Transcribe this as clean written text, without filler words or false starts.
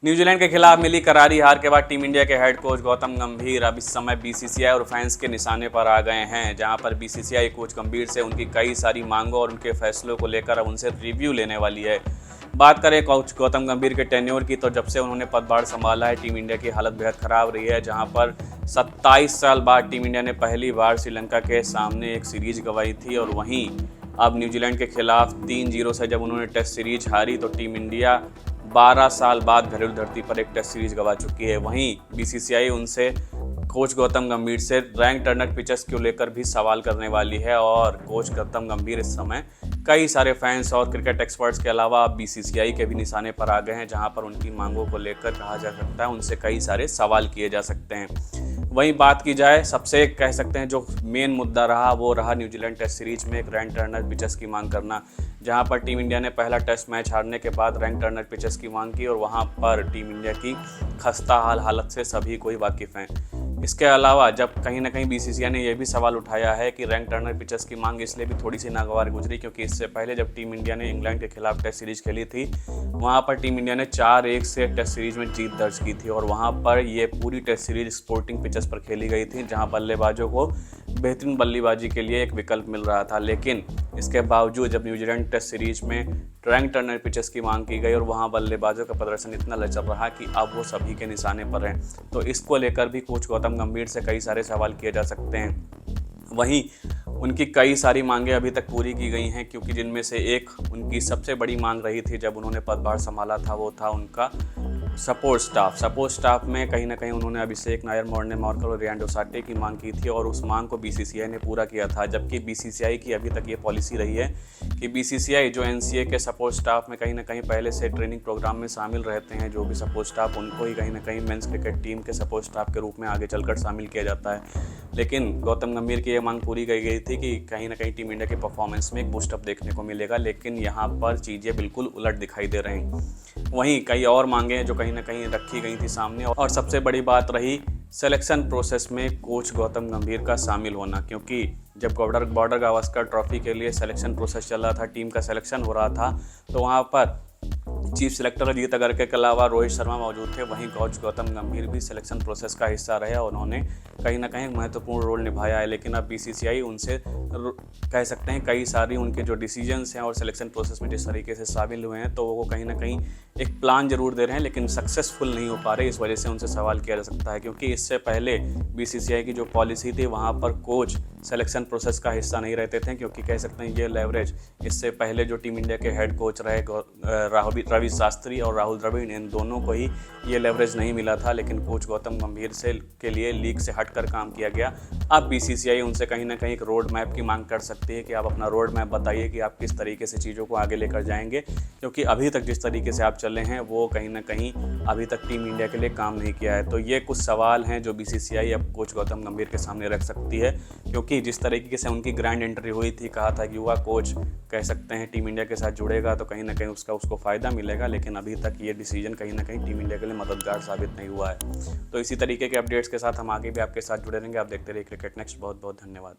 New Zealand के खिलाफ मिली करारी हार के बाद टीम इंडिया के हेड कोच गौतम गंभीर अब इस समय बीसीसीआई और फैंस के निशाने पर आ गए हैं, जहां पर बीसीसीआई कोच गंभीर से उनकी कई सारी मांगों और उनके फैसलों को लेकर अब उनसे रिव्यू लेने वाली है। बात करें कोच गौतम गंभीर के टेन्योर की, तो जब से उन्होंने पदभार संभाला है टीम इंडिया की हालत बेहद खराब रही है, जहां पर 27 साल बाद टीम इंडिया ने पहली बार श्रीलंका के सामने एक सीरीज गंवाई थी। और वहीं अब न्यूजीलैंड के खिलाफ 3-0 से जब उन्होंने टेस्ट सीरीज हारी तो टीम इंडिया 12 साल बाद घरेलू धरती पर एक टेस्ट सीरीज गंवा चुकी है। वहीं बीसीसीआई उनसे कोच गौतम गंभीर से रैंक टर्नर पिचेस को लेकर भी सवाल करने वाली है। और कोच गौतम गंभीर इस समय कई सारे फैंस और क्रिकेट एक्सपर्ट्स के अलावा बीसीसीआई के भी निशाने पर आ गए हैं, जहां पर उनकी मांगों को लेकर कहा जा सकता है उनसे कई सारे सवाल किए जा सकते हैं। वहीं बात की जाए, सबसे कह सकते हैं जो मेन मुद्दा रहा वो रहा न्यूजीलैंड टेस्ट सीरीज में एक रैंक टर्नर पिचेस की मांग करना, जहां पर टीम इंडिया ने पहला टेस्ट मैच हारने के बाद रैंक टर्नर पिचेस की मांग की और वहां पर टीम इंडिया की खस्ता हाल हालत से सभी कोई वाकिफ़ हैं। इसके अलावा जब कहीं ना कहीं बीसीसीआई ने यह भी सवाल उठाया है कि रैंक टर्नर पिचेस की मांग इसलिए भी थोड़ी सी नागवार गुजरी क्योंकि इससे पहले जब टीम इंडिया ने इंग्लैंड के खिलाफ टेस्ट सीरीज खेली थी, वहां पर टीम इंडिया ने 4-1 से टेस्ट सीरीज में जीत दर्ज की थी। और वहां पर ये पूरी टेस्ट सीरीज स्पोर्टिंग पिचेस पर खेली गई थी, जहां बल्लेबाजों को बेहतरीन बल्लेबाजी के लिए एक विकल्प मिल रहा था। लेकिन इसके बावजूद जब न्यूजीलैंड टेस्ट सीरीज में रैंक टर्नर पिचेस की मांग की गई और वहां बल्लेबाजों का प्रदर्शन इतना लचर रहा कि अब वो सभी के निशाने पर हैं, तो इसको लेकर भी कोच गौतम गंभीर से कई सारे सवाल किए जा सकते हैं। वहीं उनकी कई सारी मांगें अभी तक पूरी की गई हैं, क्योंकि जिनमें से एक उनकी सबसे बड़ी मांग रही थी जब उन्होंने पदभार संभाला था, वो था उनका सपोर्ट स्टाफ में कहीं ना कहीं उन्होंने अभिषेक नायर, मॉर्ने मार्कल और रियान डोसाटे की मांग की थी और उस मांग को बीसीसीआई ने पूरा किया था। जबकि बीसीसीआई की अभी तक ये पॉलिसी रही है कि बीसीसीआई जो एनसीए के सपोर्ट स्टाफ में कहीं ना कहीं पहले से ट्रेनिंग प्रोग्राम में शामिल रहते हैं, जो भी सपोर्ट स्टाफ उनको ही कहीं ना कहीं मेंस क्रिकेट टीम के सपोर्ट स्टाफ के रूप में आगे चलकर शामिल किया जाता है। लेकिन गौतम गंभीर की ये मांग पूरी की गई थी कि कहीं ना कहीं टीम इंडिया के परफॉर्मेंस में एक बूस्टअप देखने को मिलेगा, लेकिन यहाँ पर चीज़ें बिल्कुल उलट दिखाई दे रही हैं। वहीं कई और मांगें जो कहीं ना कहीं रखी गई थी सामने, और सबसे बड़ी बात रही सिलेक्शन प्रोसेस में कोच गौतम गंभीर का शामिल होना, क्योंकि जब बॉर्डर गावस्कर ट्रॉफी के लिए सिलेक्शन प्रोसेस चल रहा था, टीम का सिलेक्शन हो रहा था, तो वहाँ पर चीफ सिलेक्टर अजीत अगरकर के अलावा रोहित शर्मा मौजूद थे। वहीं कोच गौतम गंभीर भी सिलेक्शन प्रोसेस का हिस्सा रहे और उन्होंने कहीं ना कहीं महत्वपूर्ण रोल निभाया है। लेकिन अब बीसीसीआई उनसे कह सकते हैं कई सारी उनके जो डिसीजंस हैं और सिलेक्शन प्रोसेस में जिस तरीके से शामिल हुए हैं, तो वो कहीं ना कहीं एक प्लान जरूर दे रहे हैं लेकिन सक्सेसफुल नहीं हो पा रहे। इस वजह से उनसे सवाल किया जा सकता है, क्योंकि इससे पहले बीसीसीआई की जो पॉलिसी थी वहाँ पर कोच सिलेक्शन प्रोसेस का हिस्सा नहीं रहते थे, क्योंकि कह सकते हैं ये लेवरेज इससे पहले जो टीम इंडिया के हेड कोच रहे रवि शास्त्री और राहुल द्रविड़, इन दोनों को ही ये लेवरेज नहीं मिला था। लेकिन कोच गौतम गंभीर से के लिए लीग से हटकर काम किया गया। अब बीसीसीआई उनसे कहीं ना कहीं एक रोड मैप की मांग कर सकती है कि आप अपना रोड मैप बताइए कि आप किस तरीके से चीज़ों को आगे लेकर जाएंगे, क्योंकि अभी तक जिस तरीके से आप चले हैं वो कहीं ना कहीं अभी तक टीम इंडिया के लिए काम नहीं किया है। तो ये कुछ सवाल हैं जो बीसीसीआई अब कोच गौतम गंभीर के सामने रख सकती है, क्योंकि जिस तरीके से उनकी ग्रैंड एंट्री हुई थी, कहा था कि युवा कोच कह सकते हैं टीम इंडिया के साथ जुड़ेगा तो कहीं ना कहीं उसको फ़ायदा मिलेगा, लेकिन अभी तक ये डिसीजन कहीं ना कहीं टीम इंडिया के लिए मददगार साबित नहीं हुआ है। तो इसी तरीके के अपडेट्स के साथ हम आगे भी आपके साथ जुड़े रहेंगे। आप देखते रहिए क्रिकेट नेक्स्ट। बहुत बहुत धन्यवाद।